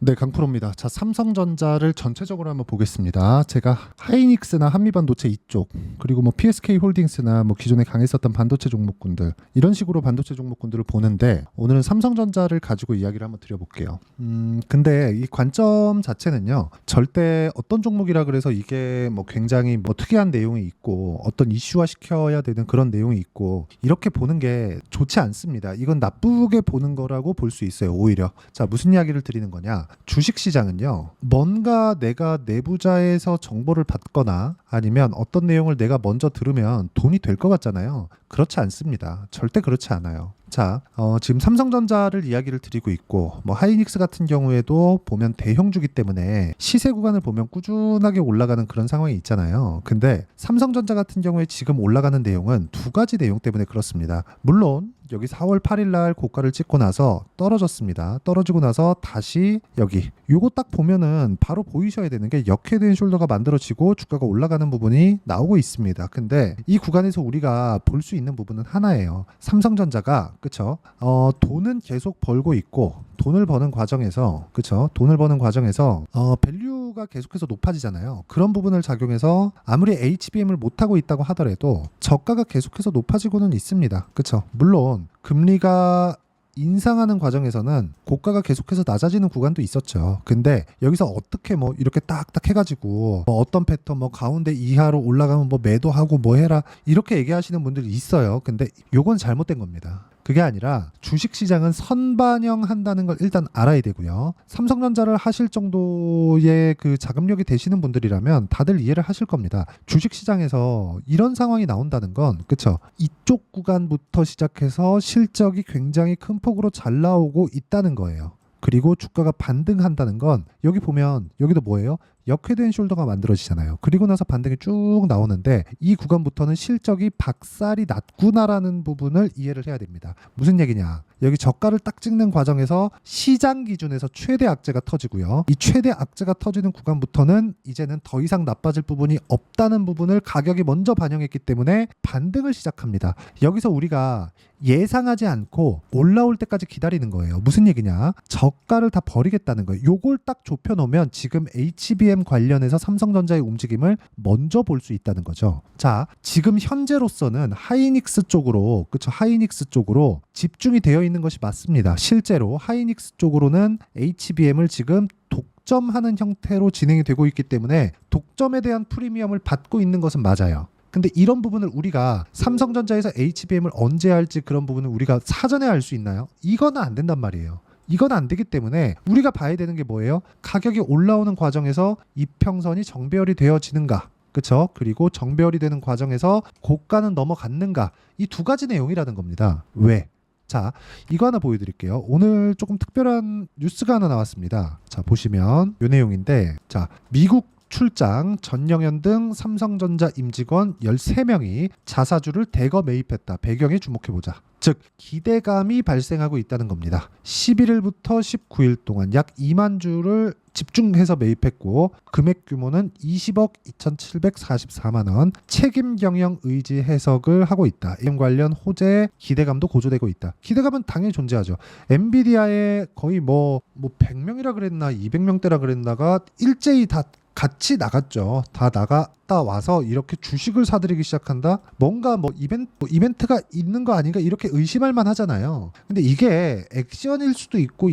네, 강프로입니다. 자, 삼성전자를 전체적으로 한번 보겠습니다. 제가 하이닉스나 한미반도체 이쪽, 그리고 뭐 PSK 홀딩스나 뭐 기존에 강했었던 반도체 종목군들, 이런 식으로 반도체 종목군들을 보는데, 오늘은 삼성전자를 가지고 이야기를 한번 드려볼게요. 근데 이 관점 자체는요, 절대 어떤 종목이라 그래서 이게 뭐 굉장히 뭐 특이한 내용이 있고, 어떤 이슈화 시켜야 되는 그런 내용이 있고, 이렇게 보는 게 좋지 않습니다. 이건 나쁘게 보는 거라고 볼 수 있어요, 오히려. 자, 무슨 이야기를 드리는 거냐? 주식시장은요, 뭔가 내가 내부자에서 정보를 받거나 아니면 어떤 내용을 내가 먼저 들으면 돈이 될 것 같잖아요. 그렇지 않습니다. 절대 그렇지 않아요. 자, 지금 삼성전자를 이야기를 드리고 있고, 뭐 하이닉스 같은 경우에도 보면 대형주기 때문에 시세 구간을 보면 꾸준하게 올라가는 그런 상황이 있잖아요. 근데 삼성전자 같은 경우에 지금 올라가는 내용은 두 가지 내용 때문에 그렇습니다. 물론 여기 4월 8일 날 고가를 찍고 나서 떨어졌습니다. 떨어지고 나서 다시 여기 요거 딱 보면은 바로 보이셔야 되는 게 역헤드앤 숄더가 만들어지고 주가가 올라가는 부분이 나오고 있습니다. 근데 이 구간에서 우리가 볼 수 있는 부분은 하나예요. 삼성전자가 그쵸? 돈은 계속 벌고 있고 돈을 버는 과정에서 그쵸? 돈을 버는 과정에서 밸류가 계속해서 높아지잖아요. 그런 부분을 작용해서 아무리 HBM을 못하고 있다고 하더라도 저가가 계속해서 높아지고는 있습니다. 그쵸? 물론 금리가 인상하는 과정에서는 고가가 계속해서 낮아지는 구간도 있었죠. 근데 여기서 어떻게 뭐 이렇게 딱딱 해가지고 뭐 어떤 패턴 뭐 가운데 이하로 올라가면 뭐 매도하고 뭐 해라 이렇게 얘기하시는 분들이 있어요. 근데 요건 잘못된 겁니다. 그게 아니라 주식시장은 선반영한다는 걸 일단 알아야 되고요. 삼성전자를 하실 정도의 그 자금력이 되시는 분들이라면 다들 이해를 하실 겁니다. 주식시장에서 이런 상황이 나온다는 건 그쵸? 이쪽 구간부터 시작해서 실적이 굉장히 큰 폭으로 잘 나오고 있다는 거예요. 그리고 주가가 반등한다는 건 여기 보면 여기도 뭐예요? 역헤드앤숄더가 만들어지잖아요. 그리고 나서 반등이 쭉 나오는데 이 구간부터는 실적이 박살이 났구나라는 부분을 이해를 해야 됩니다. 무슨 얘기냐? 여기 저가를 딱 찍는 과정에서 시장 기준에서 최대 악재가 터지고요. 이 최대 악재가 터지는 구간부터는 이제는 더 이상 나빠질 부분이 없다는 부분을 가격이 먼저 반영했기 때문에 반등을 시작합니다. 여기서 우리가 예상하지 않고 올라올 때까지 기다리는 거예요. 무슨 얘기냐? 저가를 다 버리겠다는 거예요. 요걸 딱 좁혀놓으면 지금 HBM 관련해서 삼성전자의 움직임을 먼저 볼 수 있다는 거죠. 자, 지금 현재로서는 하이닉스 쪽으로, 그쵸? 하이닉스 쪽으로 집중이 되어 있는 것이 맞습니다. 실제로 하이닉스 쪽으로는 HBM을 지금 독점하는 형태로 진행이 되고 있기 때문에 독점에 대한 프리미엄을 받고 있는 것은 맞아요. 근데 이런 부분을 우리가 삼성전자에서 HBM을 언제 할지 그런 부분을 우리가 사전에 알 수 있나요? 이거는 안 된단 말이에요. 이건 안 되기 때문에 우리가 봐야 되는 게 뭐예요? 가격이 올라오는 과정에서 이평선이 정배열이 되어지는가? 그쵸? 그리고 정배열이 되는 과정에서 고가는 넘어갔는가? 이 두 가지 내용이라는 겁니다. 왜? 자, 이거 하나 보여드릴게요. 오늘 조금 특별한 뉴스가 하나 나왔습니다. 자, 보시면 이 내용인데, 자, 미국 출장, 전영현 등 삼성전자 임직원 13명이 자사주를 대거 매입했다. 배경에 주목해보자. 즉 기대감이 발생하고 있다는 겁니다. 11일부터 19일 동안 약 2만 주를 집중해서 매입했고 금액 규모는 20억 2,744만 원. 책임 경영 의지 해석을 하고 있다. 이 관련 호재 기대감도 고조되고 있다. 기대감은 당연히 존재하죠. 엔비디아에 거의 뭐 100명이라 그랬나 200명대라 그랬나가 일제히 다 같이 나갔죠. 다 나갔다 와서 이렇게 주식을 사들이기 시작한다? 뭔가 뭐 이벤트가 있는 거 아닌가? 이렇게 의심할 만 하잖아요. 근데 이게 액션일 수도 있고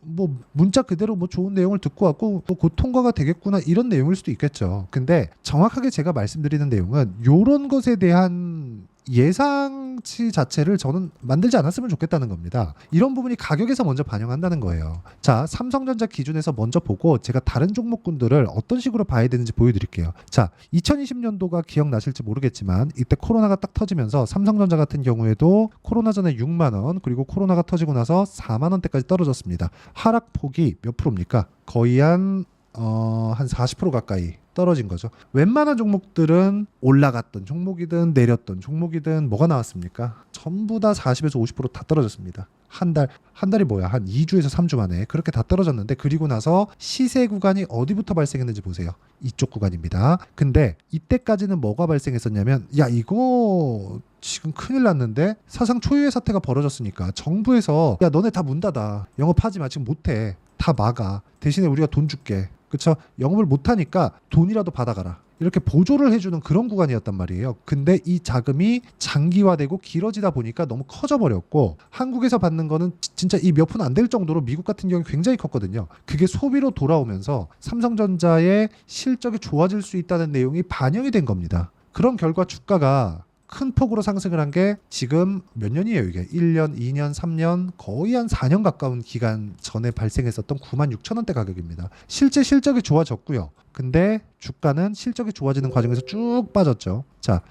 뭐 문자 그대로 뭐 좋은 내용을 듣고 왔고 또 곧 통과가 되겠구나 이런 내용일 수도 있겠죠. 근데 정확하게 제가 말씀드리는 내용은 이런 것에 대한 예상치 자체를 저는 만들지 않았으면 좋겠다는 겁니다. 이런 부분이 가격에서 먼저 반영한다는 거예요. 자, 삼성전자 기준에서 먼저 보고 제가 다른 종목군들을 어떤 식으로 봐야 되는지 보여드릴게요. 자, 2020년도가 기억나실지 모르겠지만 이때 코로나가 딱 터지면서 삼성전자 같은 경우에도 코로나 전에 6만 원 그리고 코로나가 터지고 나서 4만 원대까지 떨어졌습니다. 하락폭이 몇 프로입니까? 거의 한 40% 가까이 떨어진 거죠. 웬만한 종목들은 올라갔던 종목이든 내렸던 종목이든 뭐가 나왔습니까? 전부 다 40에서 50%다 떨어졌습니다. 한 달이 뭐야? 한 2주에서 3주 만에 그렇게 다 떨어졌는데 그리고 나서 시세 구간이 어디부터 발생했는지 보세요. 이쪽 구간입니다. 근데 이때까지는 뭐가 발생했었냐면 야 이거 지금 큰일 났는데 사상 초유의 사태가 벌어졌으니까 정부에서 야 너네 다 문 닫아 영업하지 마 지금 못해 다 막아. 대신에 우리가 돈 줄게. 그쵸? 영업을 못하니까 돈이라도 받아가라. 이렇게 보조를 해주는 그런 구간이었단 말이에요. 근데 이 자금이 장기화되고 길어지다 보니까 너무 커져버렸고, 한국에서 받는 거는 진짜 이 몇 푼 안 될 정도로 미국 같은 경우는 굉장히 컸거든요. 그게 소비로 돌아오면서 삼성전자의 실적이 좋아질 수 있다는 내용이 반영이 된 겁니다. 그런 결과 주가가 큰 폭으로 상승을 한 게 지금 몇 년이에요 이게. 1년, 2년, 3년, 거의 한 4년 가까운 기간 전에 발생했었던 96,000원대 가격입니다. 실제 실적이 좋아졌고요. 근데 주가는 실적이 좋아지는 과정에서 쭉 빠졌죠. 자,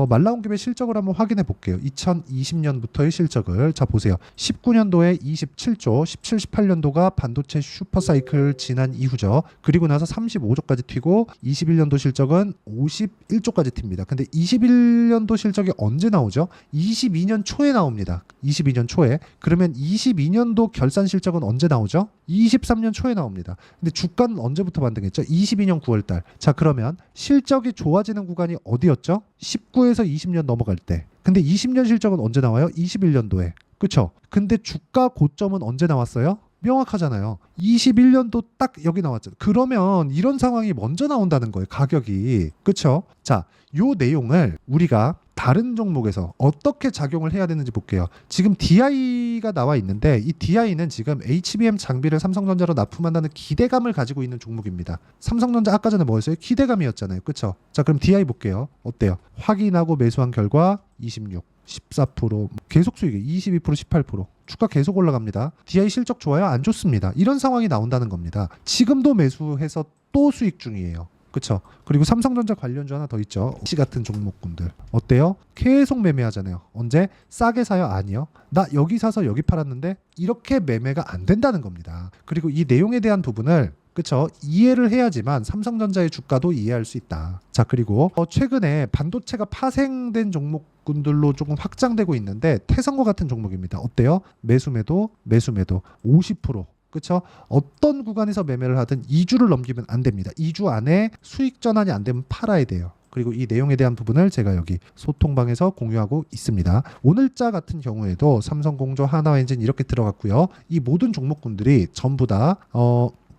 말 나온 김에 실적을 한번 확인해 볼게요. 2020년부터의 실적을. 자, 보세요. 19년도에 27조, 17, 18년도가 반도체 슈퍼사이클 지난 이후죠. 그리고 나서 35조까지 튀고 21년도 실적은 51조까지 튑니다. 근데 21년도 실적이 언제 나오죠? 22년 초에 나옵니다. 22년 초에. 그러면 22년도 결산 실적은 언제 나오죠? 23년 초에 나옵니다. 근데 주가는 언제부터 반등했죠? 22년 9월달. 자, 그러면 실적이 좋아지는 구간이 어디였죠? 19에서 20년 넘어갈 때. 근데 20년 실적은 언제 나와요? 21년도에. 그쵸? 근데 주가 고점은 언제 나왔어요? 명확하잖아요. 21년도 딱 여기 나왔죠. 그러면 이런 상황이 먼저 나온다는 거예요. 가격이. 그쵸? 자, 요 내용을 우리가 다른 종목에서 어떻게 작용을 해야 되는지 볼게요. 지금 DI가 나와 있는데 이 DI는 지금 HBM 장비를 삼성전자로 납품한다는 기대감을 가지고 있는 종목입니다. 삼성전자 아까 전에 뭐였어요? 기대감이었잖아요. 그쵸? 자, 그럼 DI 볼게요. 어때요? 확인하고 매수한 결과 26, 14%, 계속 수익이 22%, 18%. 주가 계속 올라갑니다. DI 실적 좋아요? 안 좋습니다. 이런 상황이 나온다는 겁니다. 지금도 매수해서 또 수익 중이에요. 그렇죠. 그리고 삼성전자 관련주 하나 더 있죠. C 같은 종목군들 어때요? 계속 매매하잖아요. 언제? 싸게 사요? 아니요. 나 여기 사서 여기 팔았는데 이렇게 매매가 안 된다는 겁니다. 그리고 이 내용에 대한 부분을 그쵸? 이해를 해야지만 삼성전자의 주가도 이해할 수 있다. 자, 그리고 최근에 반도체가 파생된 종목군들로 조금 확장되고 있는데 태성과 같은 종목입니다. 어때요? 매수매도 50%. 그렇죠? 어떤 구간에서 매매를 하든 2주를 넘기면 안 됩니다. 2주 안에 수익 전환이 안 되면 팔아야 돼요. 그리고 이 내용에 대한 부분을 제가 여기 소통방에서 공유하고 있습니다. 오늘자 같은 경우에도 삼성공조, 하나엔진 이렇게 들어갔고요. 이 모든 종목군들이 전부 다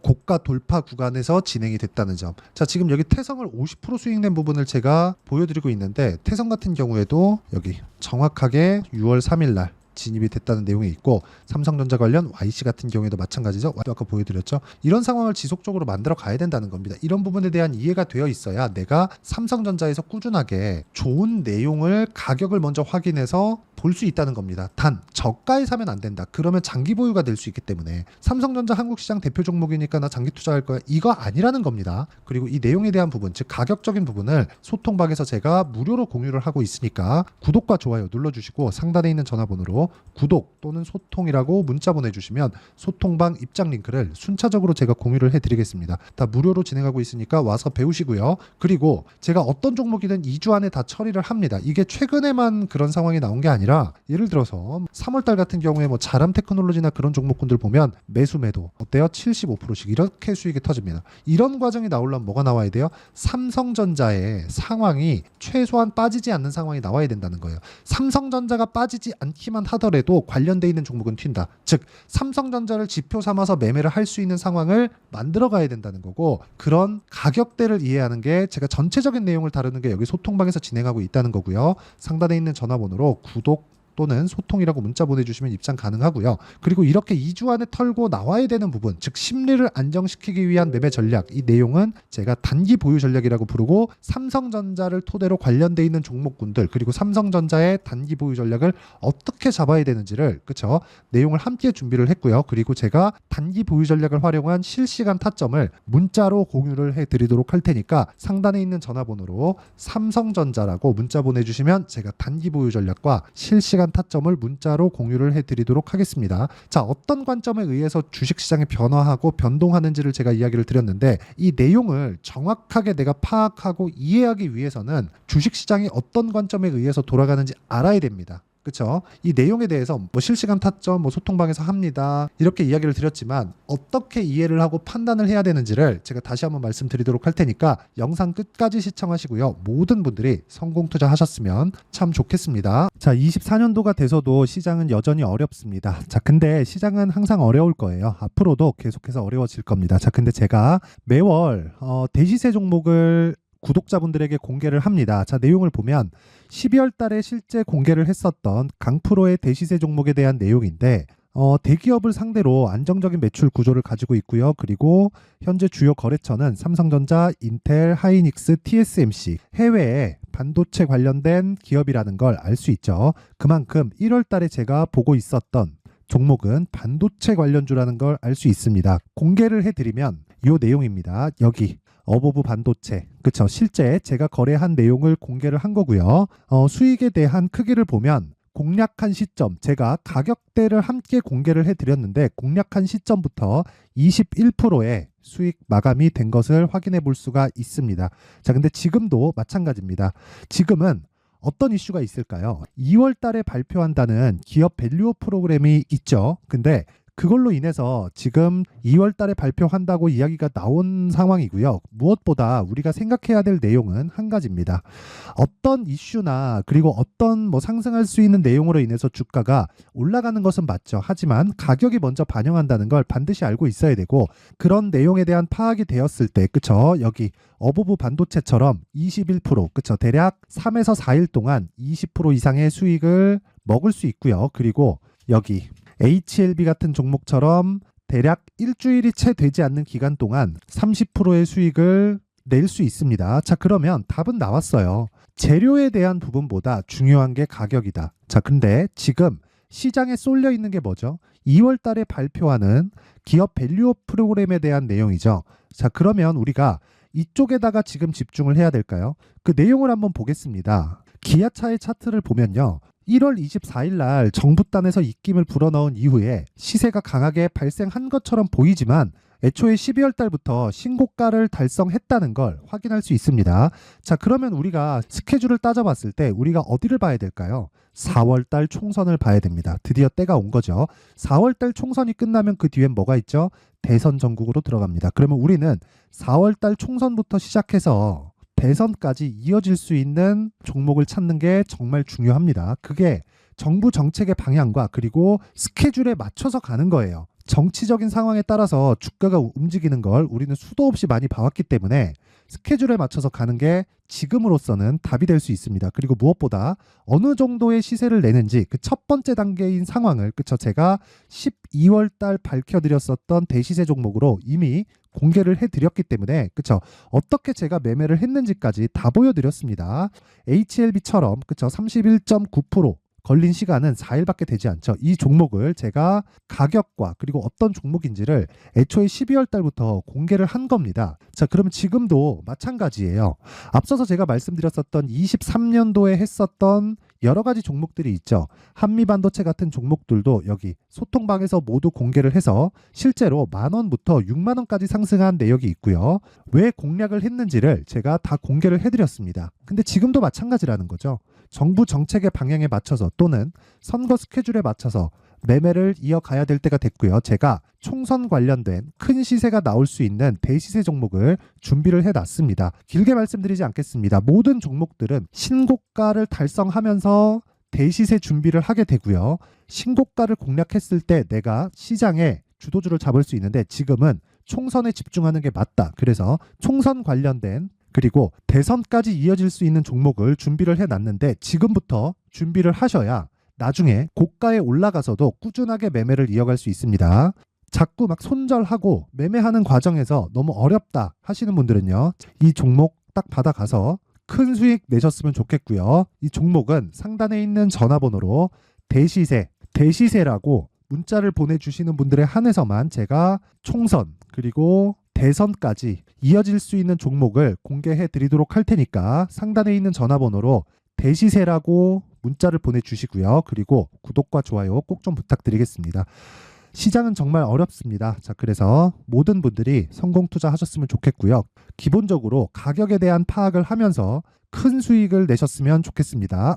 고가 돌파 구간에서 진행이 됐다는 점. 자, 지금 여기 태성을 50% 수익 낸 부분을 제가 보여드리고 있는데 태성 같은 경우에도 여기 정확하게 6월 3일 날 진입이 됐다는 내용이 있고, 삼성전자 관련 YC 같은 경우에도 마찬가지죠. 아까 보여드렸죠. 이런 상황을 지속적으로 만들어 가야 된다는 겁니다. 이런 부분에 대한 이해가 되어 있어야 내가 삼성전자에서 꾸준하게 좋은 내용을 가격을 먼저 확인해서 볼 수 있다는 겁니다. 단 저가에 사면 안 된다. 그러면 장기 보유가 될 수 있기 때문에 삼성전자 한국시장 대표 종목이니까 나 장기 투자할 거야. 이거 아니라는 겁니다. 그리고 이 내용에 대한 부분, 즉 가격적인 부분을 소통방에서 제가 무료로 공유를 하고 있으니까 구독과 좋아요 눌러주시고 상단에 있는 전화번호로 구독 또는 소통이라고 문자 보내주시면 소통방 입장 링크를 순차적으로 제가 공유를 해드리겠습니다. 다 무료로 진행하고 있으니까 와서 배우시고요. 그리고 제가 어떤 종목이든 2주 안에 다 처리를 합니다. 이게 최근에만 그런 상황이 나온 게 아니라 예를 들어서 3월달 같은 경우에 뭐 자람 테크놀로지나 그런 종목군들 보면 매수매도 어때요? 75%씩 이렇게 수익이 터집니다. 이런 과정이 나오려면 뭐가 나와야 돼요? 삼성전자의 상황이 최소한 빠지지 않는 상황이 나와야 된다는 거예요. 삼성전자가 빠지지 않기만 하더라도 관련돼 있는 종목은 튄다. 즉 삼성전자를 지표 삼아서 매매를 할 수 있는 상황을 만들어 가야 된다는 거고, 그런 가격대를 이해하는 게 제가 전체적인 내용을 다루는 게 여기 소통방에서 진행하고 있다는 거고요. 상단에 있는 전화번호로 구독 또는 소통이라고 문자 보내주시면 입장 가능하고요. 그리고 이렇게 2주 안에 털고 나와야 되는 부분, 즉 심리를 안정시키기 위한 매매 전략, 이 내용은 제가 단기 보유 전략이라고 부르고, 삼성전자를 토대로 관련돼 있는 종목군들 그리고 삼성전자의 단기 보유 전략을 어떻게 잡아야 되는지를 그쵸? 내용을 함께 준비를 했고요. 그리고 제가 단기 보유 전략을 활용한 실시간 타점을 문자로 공유를 해드리도록 할 테니까 상단에 있는 전화번호로 삼성전자라고 문자 보내주시면 제가 단기 보유 전략과 실시간 타점을 문자로 공유를 해드리도록 하겠습니다. 자, 어떤 관점에 의해서 주식시장이 변화하고 변동하는지를 제가 이야기를 드렸는데, 이 내용을 정확하게 내가 파악하고 이해하기 위해서는 주식시장이 어떤 관점에 의해서 돌아가는지 알아야 됩니다. 그쵸? 이 내용에 대해서 뭐 실시간 타점, 뭐 소통방에서 합니다. 이렇게 이야기를 드렸지만 어떻게 이해를 하고 판단을 해야 되는지를 제가 다시 한번 말씀드리도록 할 테니까 영상 끝까지 시청하시고요. 모든 분들이 성공 투자하셨으면 참 좋겠습니다. 자, 24년도가 돼서도 시장은 여전히 어렵습니다. 자, 근데 시장은 항상 어려울 거예요. 앞으로도 계속해서 어려워질 겁니다. 자, 근데 제가 매월 대시세 종목을 구독자분들에게 공개를 합니다. 자, 내용을 보면 12월 달에 실제 공개를 했었던 강프로의 대시세 종목에 대한 내용인데 대기업을 상대로 안정적인 매출 구조를 가지고 있고요. 그리고 현재 주요 거래처는 삼성전자, 인텔, 하이닉스, TSMC, 해외에 반도체 관련된 기업이라는 걸 알 수 있죠. 그만큼 1월 달에 제가 보고 있었던 종목은 반도체 관련주라는 걸 알 수 있습니다. 공개를 해드리면 이 내용입니다. 여기 어보브 반도체, 그쵸? 실제 제가 거래한 내용을 공개를 한 거고요. 수익에 대한 크기를 보면 공략한 시점, 제가 가격대를 함께 공개를 해드렸는데 공략한 시점부터 21%의 수익 마감이 된 것을 확인해 볼 수가 있습니다. 자, 근데 지금도 마찬가지입니다. 지금은 어떤 이슈가 있을까요? 2월 달에 발표한다는 기업 밸류업 프로그램이 있죠. 근데 그걸로 인해서 지금 2월 달에 발표한다고 이야기가 나온 상황이고요. 무엇보다 우리가 생각해야 될 내용은 한 가지입니다. 어떤 이슈나 그리고 어떤 뭐 상승할 수 있는 내용으로 인해서 주가가 올라가는 것은 맞죠. 하지만 가격이 먼저 반영한다는 걸 반드시 알고 있어야 되고 그런 내용에 대한 파악이 되었을 때 그쵸? 여기 어보브 반도체처럼 21% 그쵸? 대략 3에서 4일 동안 20% 이상의 수익을 먹을 수 있고요. 그리고 여기 HLB 같은 종목처럼 대략 일주일이 채 되지 않는 기간 동안 30%의 수익을 낼 수 있습니다. 자, 그러면 답은 나왔어요. 재료에 대한 부분보다 중요한 게 가격이다. 자, 근데 지금 시장에 쏠려 있는 게 뭐죠? 2월 달에 발표하는 기업 밸류업 프로그램에 대한 내용이죠. 자, 그러면 우리가 이쪽에다가 지금 집중을 해야 될까요? 그 내용을 한번 보겠습니다. 기아차의 차트를 보면요. 1월 24일 날 정부단에서 입김을 불어넣은 이후에 시세가 강하게 발생한 것처럼 보이지만 애초에 12월 달부터 신고가를 달성했다는 걸 확인할 수 있습니다. 자, 그러면 우리가 스케줄을 따져봤을 때 우리가 어디를 봐야 될까요? 4월 달 총선을 봐야 됩니다. 드디어 때가 온 거죠. 4월 달 총선이 끝나면 그 뒤엔 뭐가 있죠? 대선 전국으로 들어갑니다. 그러면 우리는 4월 달 총선부터 시작해서 대선까지 이어질 수 있는 종목을 찾는 게 정말 중요합니다. 그게 정부 정책의 방향과 그리고 스케줄에 맞춰서 가는 거예요. 정치적인 상황에 따라서 주가가 움직이는 걸 우리는 수도 없이 많이 봐왔기 때문에 스케줄에 맞춰서 가는 게 지금으로서는 답이 될 수 있습니다. 그리고 무엇보다 어느 정도의 시세를 내는지 그 첫 번째 단계인 상황을 그쵸 제가 12월 달 밝혀드렸었던 대시세 종목으로 이미 공개를 해드렸기 때문에 그쵸 어떻게 제가 매매를 했는지까지 다 보여드렸습니다. HLB처럼 그쵸 31.9% 걸린 시간은 4일밖에 되지 않죠. 이 종목을 제가 가격과 그리고 어떤 종목인지를 애초에 12월 달부터 공개를 한 겁니다. 자, 그러면 지금도 마찬가지예요. 앞서서 제가 말씀드렸었던 23년도에 했었던 여러 가지 종목들이 있죠. 한미반도체 같은 종목들도 여기 소통방에서 모두 공개를 해서 실제로 10,000원부터 60,000원까지 상승한 내역이 있고요. 왜 공략을 했는지를 제가 다 공개를 해드렸습니다. 근데 지금도 마찬가지라는 거죠. 정부 정책의 방향에 맞춰서 또는 선거 스케줄에 맞춰서 매매를 이어가야 될 때가 됐고요. 제가 총선 관련된 큰 시세가 나올 수 있는 대시세 종목을 준비를 해놨습니다. 길게 말씀드리지 않겠습니다. 모든 종목들은 신고가를 달성하면서 대시세 준비를 하게 되고요. 신고가를 공략했을 때 내가 시장에 주도주를 잡을 수 있는데 지금은 총선에 집중하는 게 맞다. 그래서 총선 관련된 그리고 대선까지 이어질 수 있는 종목을 준비를 해놨는데 지금부터 준비를 하셔야 나중에 고가에 올라가서도 꾸준하게 매매를 이어갈 수 있습니다. 자꾸 막 손절하고 매매하는 과정에서 너무 어렵다 하시는 분들은요. 이 종목 딱 받아가서 큰 수익 내셨으면 좋겠고요. 이 종목은 상단에 있는 전화번호로 대시세라고 문자를 보내주시는 분들에 한해서만 제가 총선 그리고 대선까지 이어질 수 있는 종목을 공개해 드리도록 할 테니까 상단에 있는 전화번호로 대시세라고 문자를 보내주시고요. 그리고 구독과 좋아요 꼭 좀 부탁드리겠습니다. 시장은 정말 어렵습니다. 자, 그래서 모든 분들이 성공 투자하셨으면 좋겠고요. 기본적으로 가격에 대한 파악을 하면서 큰 수익을 내셨으면 좋겠습니다.